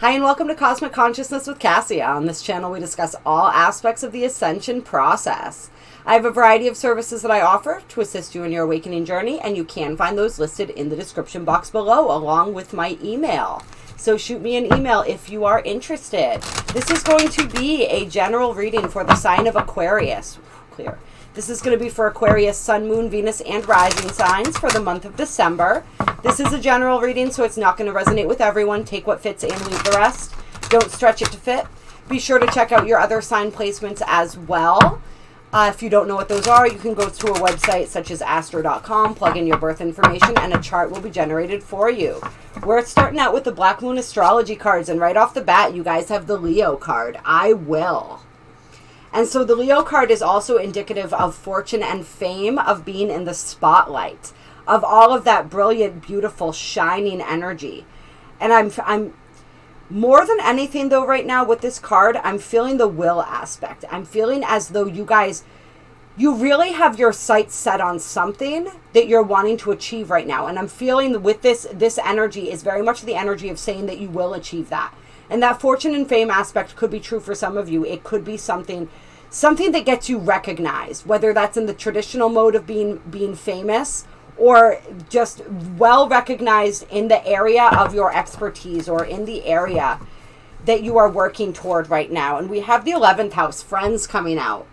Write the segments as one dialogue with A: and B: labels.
A: Hi and welcome to Cosmic Consciousness with Cassia. On this channel we discuss all aspects of the ascension process. I have a variety of services that I offer to assist you in your awakening journey, and you can find those listed in the description box below along with my email. So shoot me an email if you are interested. This is going to be a general reading for the sign of Aquarius. Clear. This is going to be for Aquarius, Sun, Moon, Venus, and Rising signs for the month of December. This is a general reading, so it's not going to resonate with everyone. Take what fits and leave the rest. Don't stretch it to fit. Be sure to check out your other sign placements as well. If you don't know what those are, you can go to a website such as Astro.com, plug in your birth information, and a chart will be generated for you. We're starting out with the Black Moon Astrology cards, and right off the bat, you guys have the Leo card. I will. And so the Leo card is also indicative of fortune and fame, of being in the spotlight, of all of that brilliant, beautiful, shining energy. And I'm more than anything though right now with this card, I'm feeling the will aspect. I'm feeling as though you guys, you really have your sights set on something that you're wanting to achieve right now. And I'm feeling with this energy is very much the energy of saying that you will achieve that. And that fortune and fame aspect could be true for some of you. It could be something that gets you recognized, whether that's in the traditional mode of being famous or just well recognized in the area of your expertise or in the area that you are working toward right now. And we have the 11th house, friends, coming out.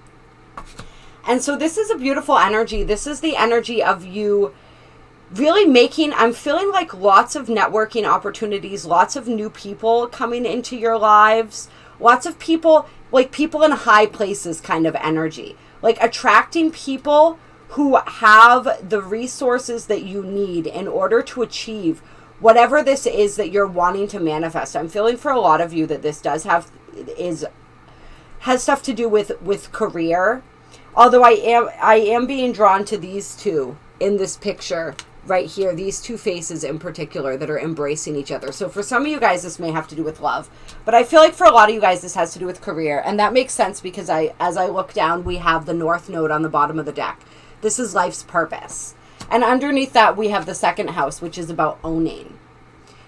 A: And so this is a beautiful energy. This is the energy of you really making, I'm feeling like lots of networking opportunities, lots of new people coming into your lives, lots of people, like people in high places kind of energy, like attracting people who have the resources that you need in order to achieve whatever this is that you're wanting to manifest. I'm feeling for a lot of you that this does has stuff to do with career. Although I am being drawn to these two in this picture right here, these two faces in particular that are embracing each other. So for some of you guys, this may have to do with love, but I feel like for a lot of you guys, this has to do with career. And that makes sense because as I look down, we have the North Node on the bottom of the deck. This is life's purpose. And underneath that, we have the second house, which is about owning.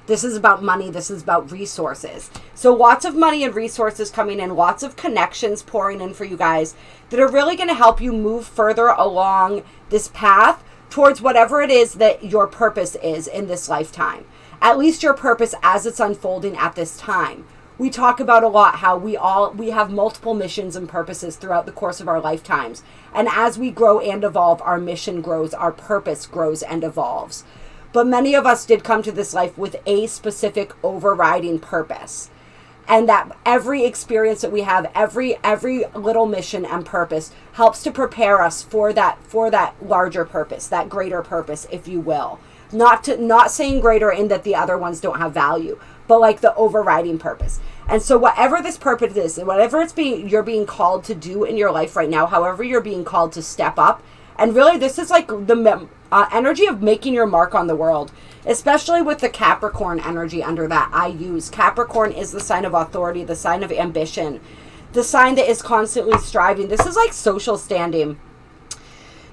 A: This is about money. This is about resources. So lots of money and resources coming in, lots of connections pouring in for you guys that are really going to help you move further along this path towards whatever it is that your purpose is in this lifetime. At least your purpose as it's unfolding at this time. We talk about a lot how we have multiple missions and purposes throughout the course of our lifetimes. And as we grow and evolve, our mission grows, our purpose grows and evolves. But many of us did come to this life with a specific overriding purpose. And that every experience that we have, every little mission and purpose helps to prepare us for that larger purpose, that greater purpose, if you will. Not saying greater in that the other ones don't have value, but like the overriding purpose. And so whatever this purpose is, whatever you're being called to do in your life right now, however you're being called to step up, and really this is like the energy of making your mark on the world, especially with the Capricorn energy under that I use. Capricorn is the sign of authority, the sign of ambition, the sign that is constantly striving. This is like social standing.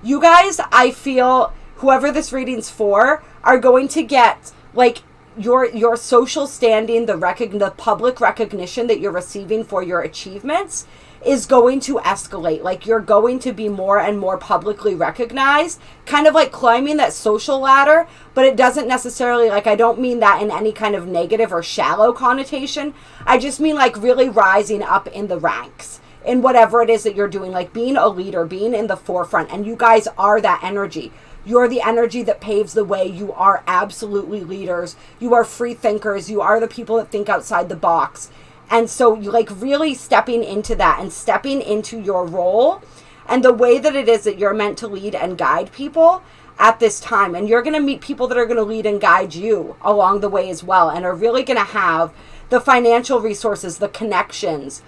A: You guys, I feel, whoever this reading's for, are going to get like your social standing, the public recognition that you're receiving for your achievements is going to escalate. Like you're going to be more and more publicly recognized, kind of like climbing that social ladder, but it doesn't necessarily, like I don't mean that in any kind of negative or shallow connotation. I just mean like really rising up in the ranks in whatever it is that you're doing, like being a leader, being in the forefront. And you guys are that energy. You're the energy that paves the way. You are absolutely leaders. You are free thinkers. You are the people that think outside the box. And so you like really stepping into that and stepping into your role and the way that it is that you're meant to lead and guide people at this time. And you're going to meet people that are going to lead and guide you along the way as well, and are really going to have the financial resources, the connections,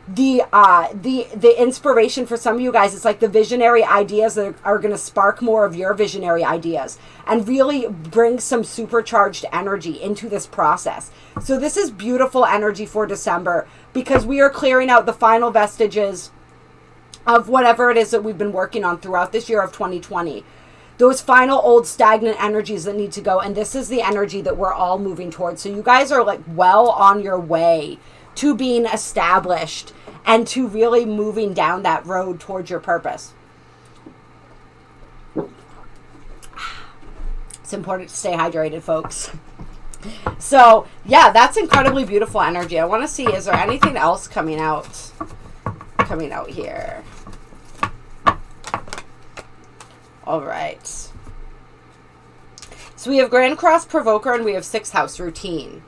A: the inspiration. For some of you guys, it's like the visionary ideas that are going to spark more of your visionary ideas and really bring some supercharged energy into this process. So this is beautiful energy for December because we are clearing out the final vestiges of whatever it is that we've been working on throughout this year of 2020. those final old stagnant energies that need to go. And this is the energy that we're all moving towards. So you guys are like well on your way to being established and to really moving down that road towards your purpose. It's important to stay hydrated, folks. So yeah, that's incredibly beautiful energy. I want to see, is there anything else coming out here? All right. So we have Grand Cross Provoker and we have 6th house routine.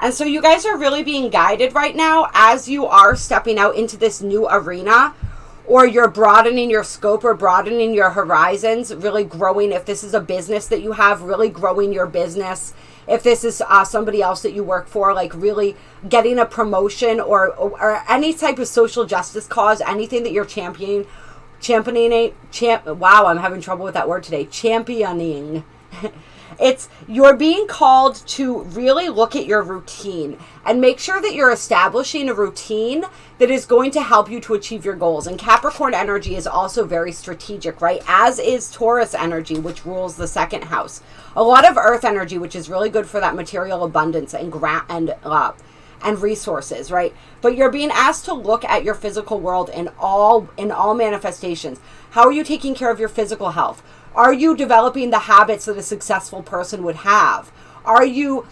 A: And so you guys are really being guided right now as you are stepping out into this new arena, or you're broadening your scope or broadening your horizons, really growing. If this is a business that you have, really growing your business. If this is somebody else that you work for, like really getting a promotion or any type of social justice cause, anything that you're championing. Wow, I'm having trouble with that word today. Championing. You're being called to really look at your routine and make sure that you're establishing a routine that is going to help you to achieve your goals. And Capricorn energy is also very strategic, right? As is Taurus energy, which rules the 2nd house. A lot of Earth energy, which is really good for that material abundance and resources, right? But you're being asked to look at your physical world in all manifestations. How are you taking care of your physical health? Are you developing the habits that a successful person would have? Are you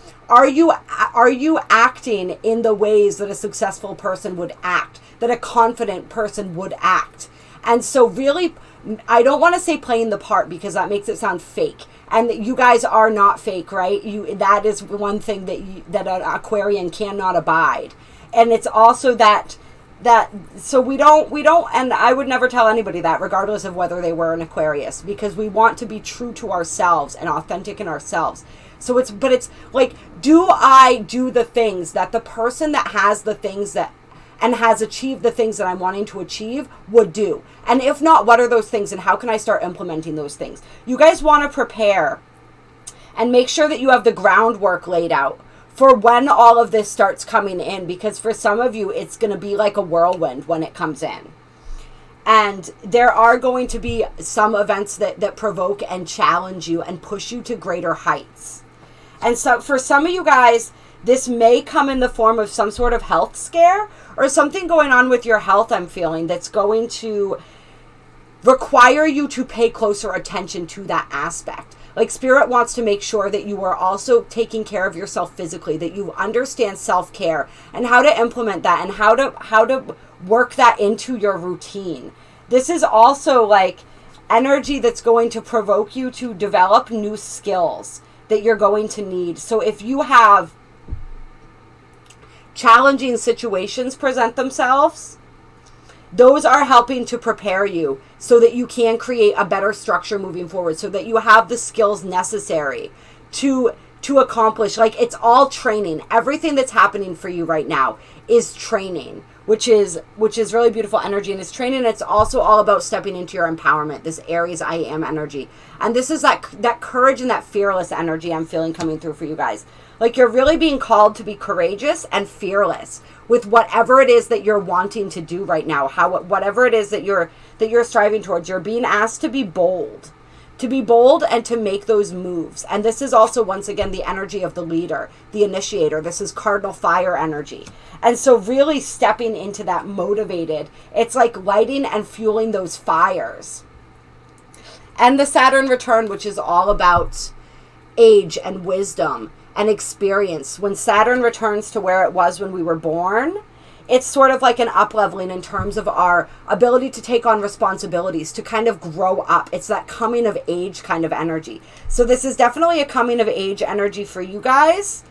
A: acting in the ways that a successful person would act, that a confident person would act? And so really, I don't want to say playing the part because that makes it sound fake. And you guys are not fake, right? That is one thing that an Aquarian cannot abide. And it's also so we don't, and I would never tell anybody that, regardless of whether they were an Aquarius, because we want to be true to ourselves and authentic in ourselves. So it's like, do I do the things that the person that has the things that and has achieved the things that I'm wanting to achieve would do? And if not, what are those things and how can I start implementing those things? You guys want to prepare and make sure that you have the groundwork laid out for when all of this starts coming in, because for some of you, it's going to be like a whirlwind when it comes in. And there are going to be some events that provoke and challenge you and push you to greater heights. And so for some of you guys, this may come in the form of some sort of health scare or something going on with your health, I'm feeling, that's going to require you to pay closer attention to that aspect. Like Spirit wants to make sure that you are also taking care of yourself physically, that you understand self-care and how to implement that and how to work that into your routine. This is also like energy that's going to provoke you to develop new skills that you're going to need. So if you have challenging situations present themselves, those are helping to prepare you so that you can create a better structure moving forward, so that you have the skills necessary to accomplish. Like, it's all training. Everything that's happening for you right now is training, which is really beautiful energy. And it's training. It's also all about stepping into your empowerment, this Aries I am energy. And this is that courage and that fearless energy I'm feeling coming through for you guys. Like, you're really being called to be courageous and fearless with whatever it is that you're wanting to do right now. Whatever it is that you're striving towards, you're being asked to be bold and to make those moves. And this is also, once again, the energy of the leader, the initiator. This is cardinal fire energy. And so really stepping into that motivated, it's like lighting and fueling those fires. And the Saturn return, which is all about age and wisdom and experience. When Saturn returns to where it was when we were born, it's sort of like an up-leveling in terms of our ability to take on responsibilities, to kind of grow up. It's that coming of age kind of energy. So this is definitely a coming of age energy for you guys,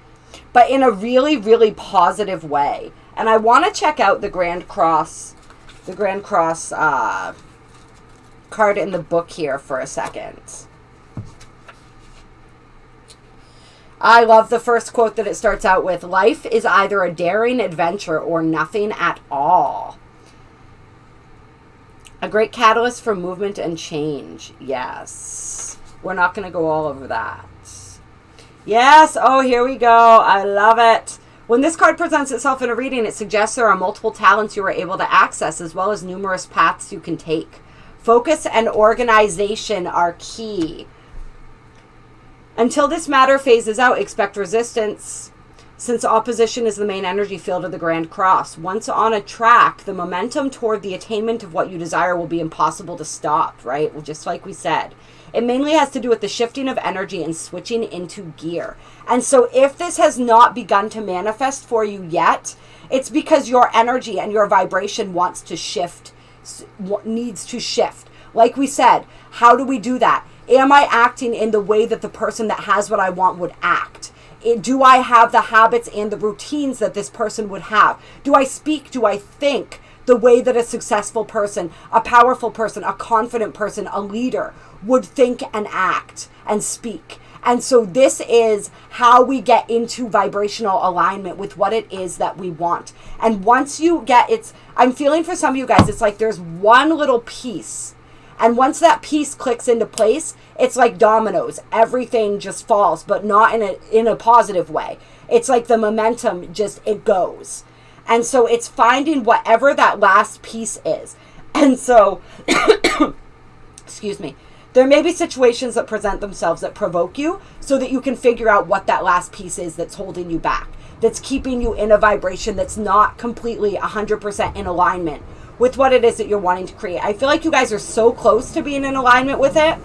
A: but in a really, really positive way. And I want to check out the Grand Cross card in the book here for a second. I love the first quote that it starts out with. Life is either a daring adventure or nothing at all. A great catalyst for movement and change. Yes. We're not going to go all over that. Yes. Oh, here we go. I love it. When this card presents itself in a reading, it suggests there are multiple talents you are able to access, as well as numerous paths you can take. Focus and organization are key. Until this matter phases out, expect resistance, since opposition is the main energy field of the Grand Cross. Once on a track, the momentum toward the attainment of what you desire will be impossible to stop, right? Well, just like we said. It mainly has to do with the shifting of energy and switching into gear. And so if this has not begun to manifest for you yet, it's because your energy and your vibration wants to shift, needs to shift. Like we said, how do we do that? Am I acting in the way that the person that has what I want would act? Do I have the habits and the routines that this person would have? Do I speak? Do I think the way that a successful person, a powerful person, a confident person, a leader would think and act and speak? And so this is how we get into vibrational alignment with what it is that we want. And once you get, I'm feeling for some of you guys, it's like there's one little piece. And once that piece clicks into place, it's like dominoes. Everything just falls, but not in a positive way. It's like the momentum it goes. And so it's finding whatever that last piece is. And so, excuse me, there may be situations that present themselves that provoke you so that you can figure out what that last piece is that's holding you back, that's keeping you in a vibration that's not completely 100% in alignment with what it is that you're wanting to create. I feel like you guys are so close to being in alignment with it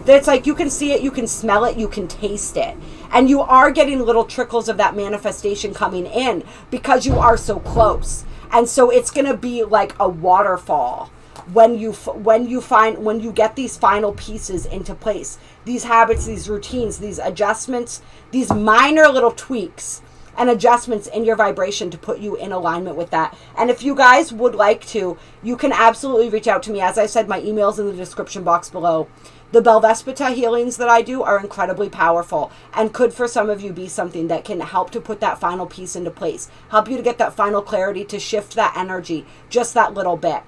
A: that it's like you can see it, you can smell it, you can taste it. And you are getting little trickles of that manifestation coming in because you are so close. And so it's going to be like a waterfall when you get these final pieces into place. These habits, these routines, these adjustments, these minor little tweaks and adjustments in your vibration to put you in alignment with that. And if you guys would like to, you can absolutely reach out to me. As I said, my email's in the description box below. The Belvaspata healings that I do are incredibly powerful and could for some of you be something that can help to put that final piece into place, help you to get that final clarity, to shift that energy just that little bit.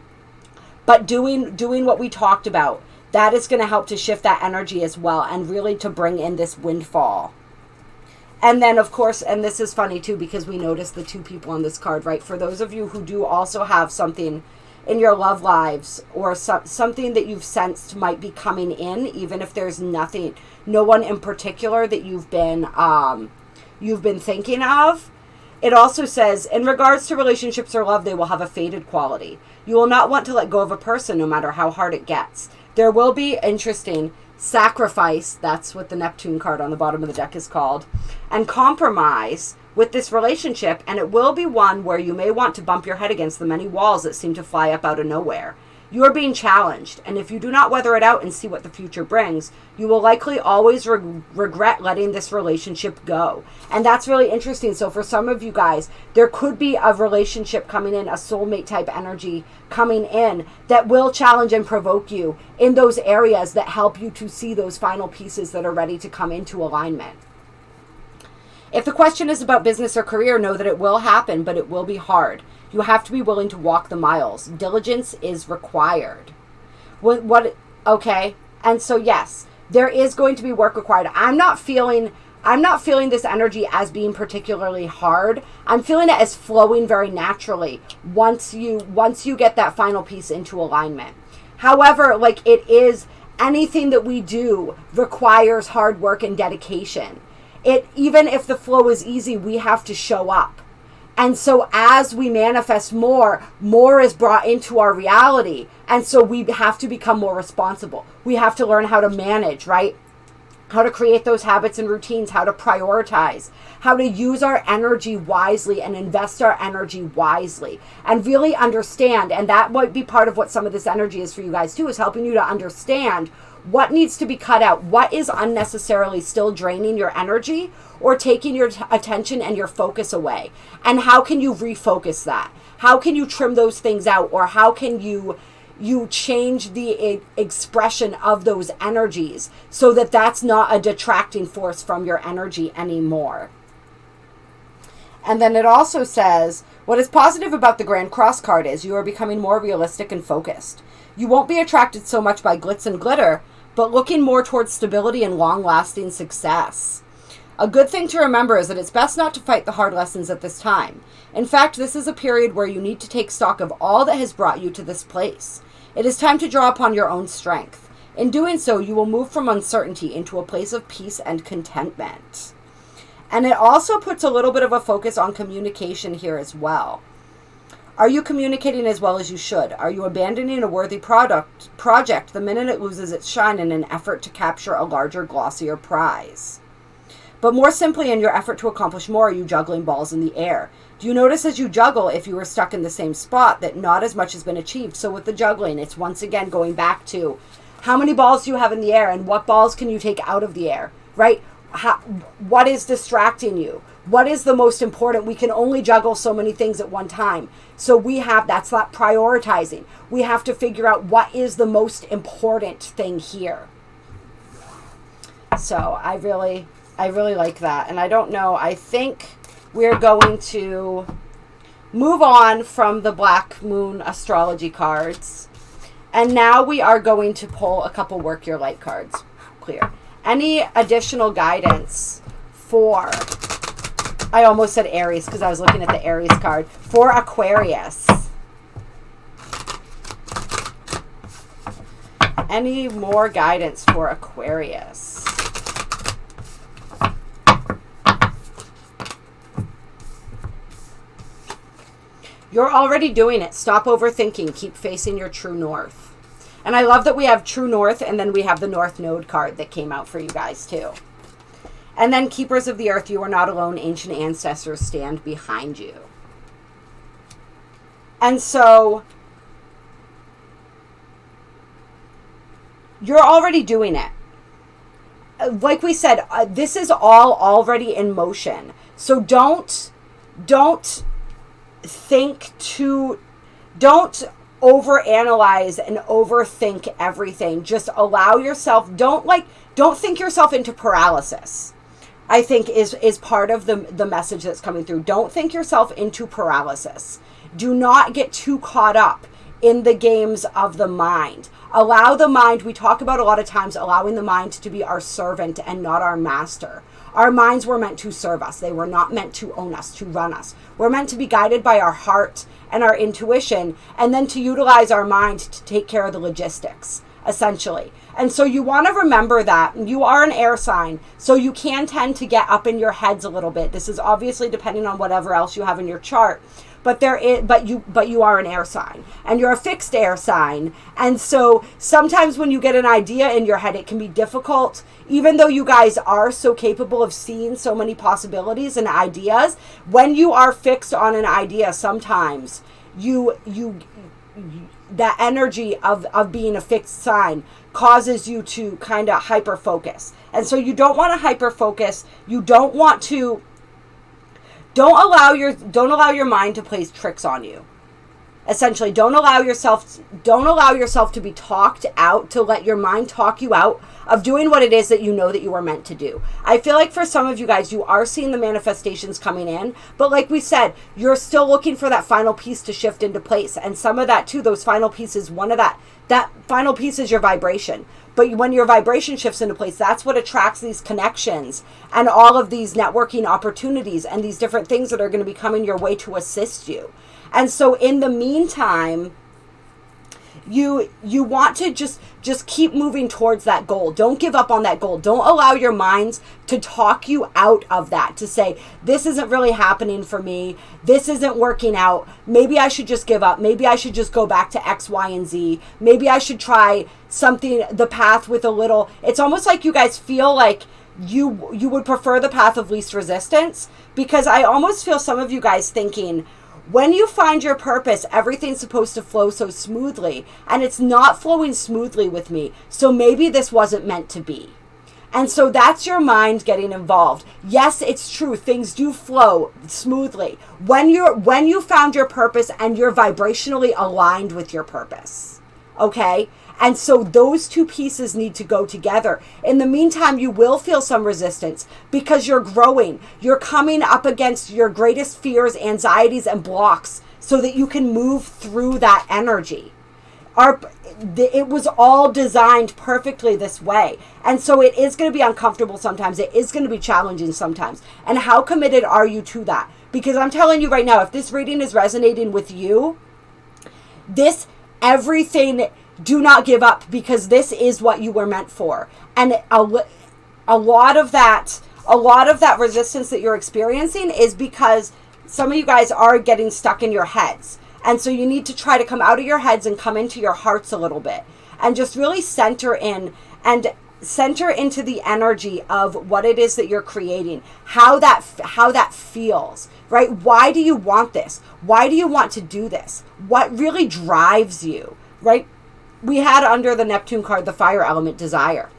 A: But doing what we talked about, that is going to help to shift that energy as well and really to bring in this windfall. And then, of course, and this is funny too because we noticed the two people on this card, right? For those of you who do also have something in your love lives or something that you've sensed might be coming in, even if there's no one in particular that you've been thinking of. It also says, in regards to relationships or love, they will have a faded quality. You will not want to let go of a person no matter how hard it gets. There will be, interesting, sacrifice, that's what the Neptune card on the bottom of the deck is called, and compromise with this relationship, and it will be one where you may want to bump your head against the many walls that seem to fly up out of nowhere. You are being challenged, and if you do not weather it out and see what the future brings, you will likely always regret letting this relationship go. And that's really interesting. So for some of you guys, there could be a relationship coming in, a soulmate type energy coming in that will challenge and provoke you in those areas that help you to see those final pieces that are ready to come into alignment. If the question is about business or career, know that it will happen, but it will be hard. You have to be willing to walk the miles. Diligence is required. Okay? And so yes, there is going to be work required. I'm not feeling this energy as being particularly hard. I'm feeling it as flowing very naturally once you get that final piece into alignment. However, like it is, anything that we do requires hard work and dedication. Even if the flow is easy, we have to show up. And so as we manifest more is brought into our reality. And so we have to become more responsible. We have to learn how to manage, right? How to create those habits and routines, how to prioritize, how to use our energy wisely and invest our energy wisely and really understand. And that might be part of what some of this energy is for you guys too, is helping you to understand what needs to be cut out, what is unnecessarily still draining your energy or taking your attention and your focus away. And how can you refocus that? How can you trim those things out? Or how can you change the expression of those energies so that that's not a detracting force from your energy anymore? And then it also says, what is positive about the Grand Cross card is you are becoming more realistic and focused. You won't be attracted so much by glitz and glitter, but looking more towards stability and long-lasting success. A good thing to remember is that it's best not to fight the hard lessons at this time. In fact, this is a period where you need to take stock of all that has brought you to this place. It is time to draw upon your own strength. In doing so, you will move from uncertainty into a place of peace and contentment. And it also puts a little bit of a focus on communication here as well. Are you communicating as well as you should? Are you abandoning a worthy project the minute it loses its shine in an effort to capture a larger, glossier prize? But more simply, in your effort to accomplish more, are you juggling balls in the air? Do you notice as you juggle, if you were stuck in the same spot, that not as much has been achieved? So with the juggling, it's once again going back to how many balls do you have in the air and what balls can you take out of the air, right? What is distracting you? What is the most important? We can only juggle so many things at one time. So that's not prioritizing. We have to figure out what is the most important thing here. So I really like that. And I don't know, I think we're going to move on from the Black Moon astrology cards. And now we are going to pull a couple Work Your Light cards. Clear. Any additional guidance for, I almost said Aries because I was looking at the Aries card, for Aquarius? Any more guidance for Aquarius? You're already doing it. Stop overthinking. Keep facing your true north. And I love that we have true north, and then we have the North Node card that came out for you guys too. And then Keepers of the Earth, you are not alone. Ancient ancestors stand behind you. And so you're already doing it. Like we said, this is all already in motion. So don't overanalyze and overthink everything. Just allow yourself, don't think yourself into paralysis. I think is part of the message that's coming through. Don't think yourself into paralysis. Do not get too caught up in the games of the mind. Allow the mind, we talk about a lot of times, allowing the mind to be our servant and not our master. Our minds were meant to serve us. They were not meant to own us, to run us. We're meant to be guided by our heart and our intuition, and then to utilize our mind to take care of the logistics, essentially. And so you want to remember that you are an air sign, so you can tend to get up in your heads a little bit. This is obviously depending on whatever else you have in your chart. But you are an air sign, and you're a fixed air sign. And so sometimes when you get an idea in your head, it can be difficult, even though you guys are so capable of seeing so many possibilities and ideas. When you are fixed on an idea, sometimes that energy of being a fixed sign causes you to kind of hyper focus. And so you don't want to hyper focus. You don't want to Don't allow your mind to play tricks on you. Essentially, don't allow yourself to be talked out, to let your mind talk you out of doing what it is that you know that you are meant to do. I feel like for some of you guys, you are seeing the manifestations coming in, but like we said, you're still looking for that final piece to shift into place. And some of that too, those final pieces, that final piece is your vibration. But when your vibration shifts into place, that's what attracts these connections and all of these networking opportunities and these different things that are going to be coming your way to assist you. And so in the meantime, you want to just keep moving towards that goal. Don't give up on that goal. Don't allow your minds to talk you out of that, to say, this isn't really happening for me. This isn't working out. Maybe I should just give up. Maybe I should just go back to X, Y, and Z. Maybe I should try something, the path with a little, it's almost like you guys feel like you would prefer the path of least resistance, because I almost feel some of you guys thinking, when you find your purpose, everything's supposed to flow so smoothly, and it's not flowing smoothly with me. So maybe this wasn't meant to be. And so that's your mind getting involved. Yes, it's true. Things do flow smoothly when you found your purpose and you're vibrationally aligned with your purpose. Okay? And so those two pieces need to go together. In the meantime, you will feel some resistance because you're growing. You're coming up against your greatest fears, anxieties, and blocks so that you can move through that energy. It was all designed perfectly this way. And so it is going to be uncomfortable sometimes. It is going to be challenging sometimes. And how committed are you to that? Because I'm telling you right now, if this reading is resonating with you, everything do not give up, because this is what you were meant for. And a lot of that resistance that you're experiencing is because some of you guys are getting stuck in your heads. And so you need to try to come out of your heads and come into your hearts a little bit, and just really center in and center into the energy of what it is that you're creating, how that feels, right? Why do you want this? Why do you want to do this? What really drives you, right? We had under the Neptune card, the fire element, desire.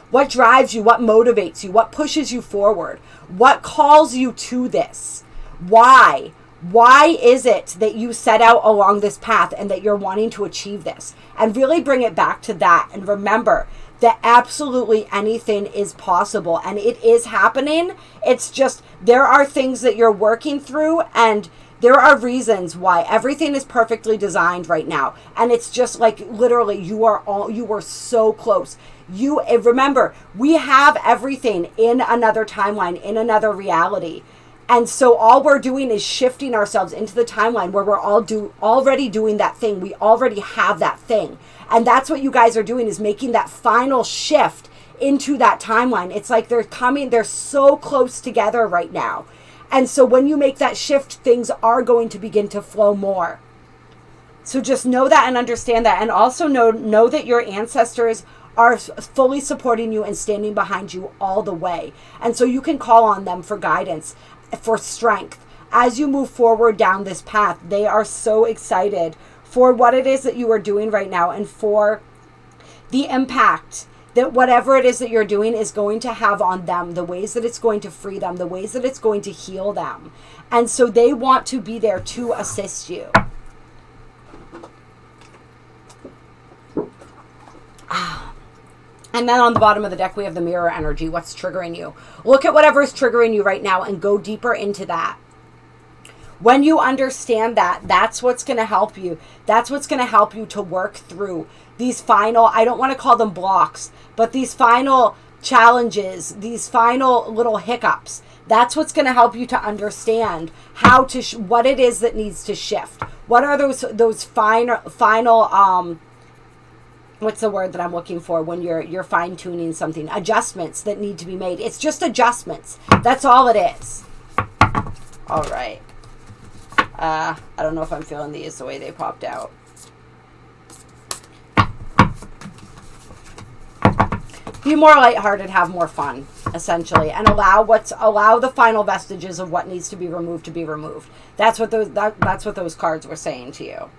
A: What drives you? What motivates you? What pushes you forward? What calls you to this? Why? Why is it that you set out along this path and that you're wanting to achieve this? And really bring it back to that. And remember that absolutely anything is possible, and it is happening. It's just, there are things that you're working through, and there are reasons why everything is perfectly designed right now. And it's just like, literally, you are so close. Remember, we have everything in another timeline, in another reality. And so all we're doing is shifting ourselves into the timeline where we're already doing that thing. We already have that thing. And that's what you guys are doing, is making that final shift into that timeline. It's like they're so close together right now. And so when you make that shift, things are going to begin to flow more. So just know that and understand that. And also know that your ancestors are fully supporting you and standing behind you all the way. And so you can call on them for guidance, for strength. As you move forward down this path, they are so excited for what it is that you are doing right now, and for the impact that whatever it is that you're doing is going to have on them, the ways that it's going to free them, the ways that it's going to heal them. And so they want to be there to assist you. And then on the bottom of the deck, we have the mirror energy. What's triggering you? Look at whatever is triggering you right now and go deeper into that. When you understand that, that's what's going to help you. That's what's going to help you to work through these final, I don't want to call them blocks, but these final challenges, these final little hiccups. That's what's going to help you to understand how to, what it is that needs to shift. What are those final, what's the word that I'm looking for when you're fine-tuning something? Adjustments that need to be made. It's just adjustments. That's all it is. All right. I don't know if I'm feeling these the way they popped out. Be more lighthearted, have more fun, essentially, and allow the final vestiges of what needs to be removed. That's what those cards were saying to you.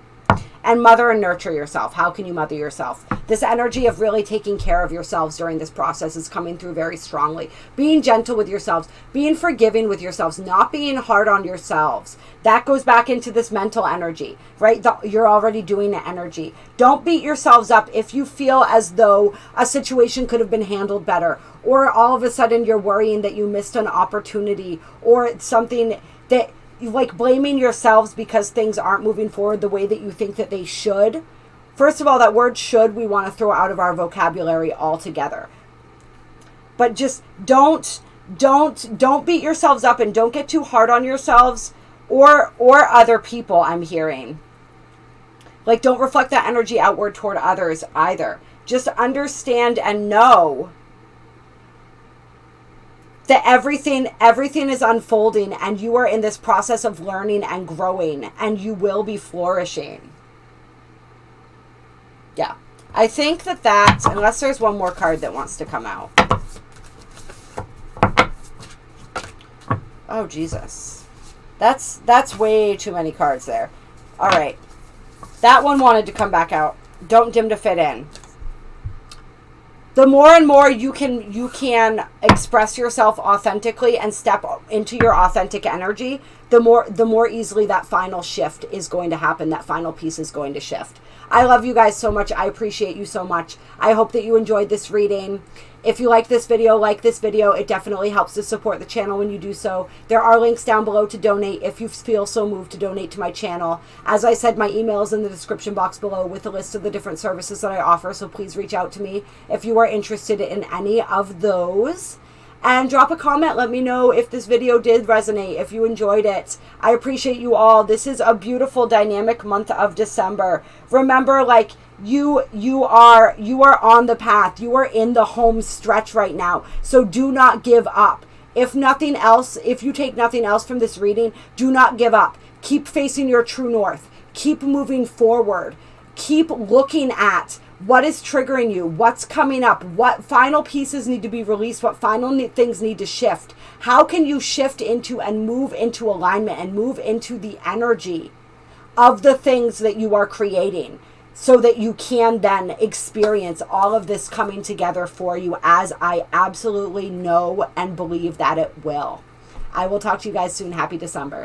A: And mother and nurture yourself. How can you mother yourself? This energy of really taking care of yourselves during this process is coming through very strongly. Being gentle with yourselves, being forgiving with yourselves, not being hard on yourselves. That goes back into this mental energy, right? You're already doing the energy. Don't beat yourselves up if you feel as though a situation could have been handled better, or all of a sudden you're worrying that you missed an opportunity, or something that, like blaming yourselves because things aren't moving forward the way that you think that they should. First of all, that word should, we want to throw out of our vocabulary altogether. But just don't beat yourselves up, and don't get too hard on yourselves or other people, I'm hearing. Like, don't reflect that energy outward toward others either. Just understand and know that everything is unfolding, and you are in this process of learning and growing, and you will be flourishing. Yeah. I think that, unless there's one more card that wants to come out. Oh, Jesus. That's way too many cards there. All right. That one wanted to come back out. Don't dim to fit in. The more and more you can express yourself authentically and step into your authentic energy, the more easily that final shift is going to happen. That final piece is going to shift. I love you guys so much. I appreciate you so much. I hope that you enjoyed this reading. If you like this video, it definitely helps to support the channel when you do so. There are links down below to donate if you feel so moved to donate to my channel. As I said, my email is in the description box below with a list of the different services that I offer, so please reach out to me if you are interested in any of those. And drop a comment. Let me know if this video did resonate, if you enjoyed it. I appreciate you all. This is a beautiful, dynamic month of December. Remember, like, you are on the path. You are in the home stretch right now. So do not give up. If nothing else, if you take nothing else from this reading, do not give up. Keep facing your true north. Keep moving forward. Keep looking at what is triggering you, what's coming up, what final pieces need to be released, what final things need to shift. How can you shift into and move into alignment and move into the energy of the things that you are creating, so that you can then experience all of this coming together for you, as I absolutely know and believe that it will. I will talk to you guys soon. Happy December.